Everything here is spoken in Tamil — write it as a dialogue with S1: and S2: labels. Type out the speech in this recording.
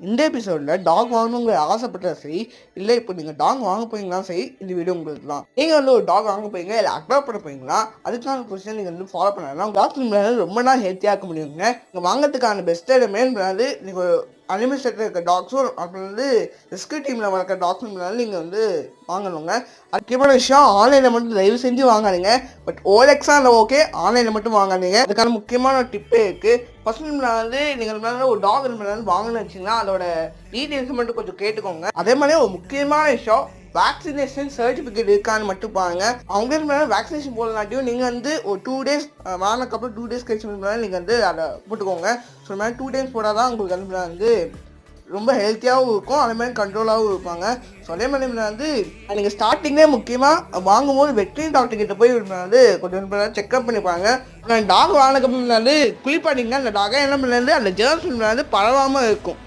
S1: இந்த எபிசோடில் டாக் வாங்கணுங்கிற ஆசைப்பட்டா சரி, இல்லை இப்போ நீங்கள் டாக் வாங்க போறீங்களா சரி, இந்த வீடியோ உங்களுக்கு தான். நீங்கள் வந்து ஒரு டாக் வாங்க போறீங்க இல்லை அக்வாப் பண்ண போறீங்களா, அதுக்கான ப்ரொசீஜர் நீங்கள் வந்து ஃபாலோ பண்ணலாம். டாக் ரொம்ப நாள் ஹெல்த்தியாக இருக்க முடியுங்க. நீங்கள் வாங்கிறதுக்கான பெஸ்ட் மெயின் பண்ணாது நீங்கள் அனிமேஷனில் இருக்க டாக்ஸும் அப்புறம் வந்து ரெஸ்கியூ டீமில் வளர்க்குற டாக்ஸும் நீங்கள் வந்து வாங்கணுங்க. முக்கியமான விஷயம், ஆன்லைனில் மட்டும் தயவு செஞ்சு வாங்காதீங்க. பட் ஓஎக்ஸாக இல்லை ஓகே, ஆன்லைனில் மட்டும் வாங்காதீங்க. அதுக்கான முக்கியமான ஒரு டிப்பே இருக்குது. ஃபர்ஸ்ட் வந்து நீங்கள் ஒரு டாக் வாங்கணும்னு வச்சிங்கன்னா அதோட டீட்டெயில்ஸ் மட்டும் கொஞ்சம் கேட்டுக்கோங்க. அதே மாதிரி ஒரு முக்கியமான விஷயம், வேக்சினேஷன் சர்டிஃபிகேட் இருக்கான்னு மட்டும் பாருங்க. அவங்க வேக்சினேஷன் போடலாட்டியும் நீங்கள் வந்து ஒரு 2 days வாங்கினதுக்கப்புறம் 2 days கழிச்சு நீங்கள் வந்து அதை போட்டுக்கோங்க. ஸோ மாதிரி 2 days போட்டால் தான் உங்களுக்கு வந்து ரொம்ப ஹெல்த்தியாகவும் இருக்கும், அதே மாதிரி கண்ட்ரோலாகவும் இருப்பாங்க. ஸோ அதே மாதிரி வந்து நீங்கள் ஸ்டார்டிங்கே முக்கியமாக வாங்கும்போது வெட்ரினரி டாக்டர் கிட்ட போய் வந்து கொஞ்சம் செக்அப் பண்ணிப்பாங்க. டாக் வாங்கினதுக்கப்புறம் வந்து குளிப்பாட்டிங்கன்னா அந்த டாகை என்ன பண்ணது அந்த ஜெர்ம்ஸ் வந்து பரவாமல் இருக்கும்.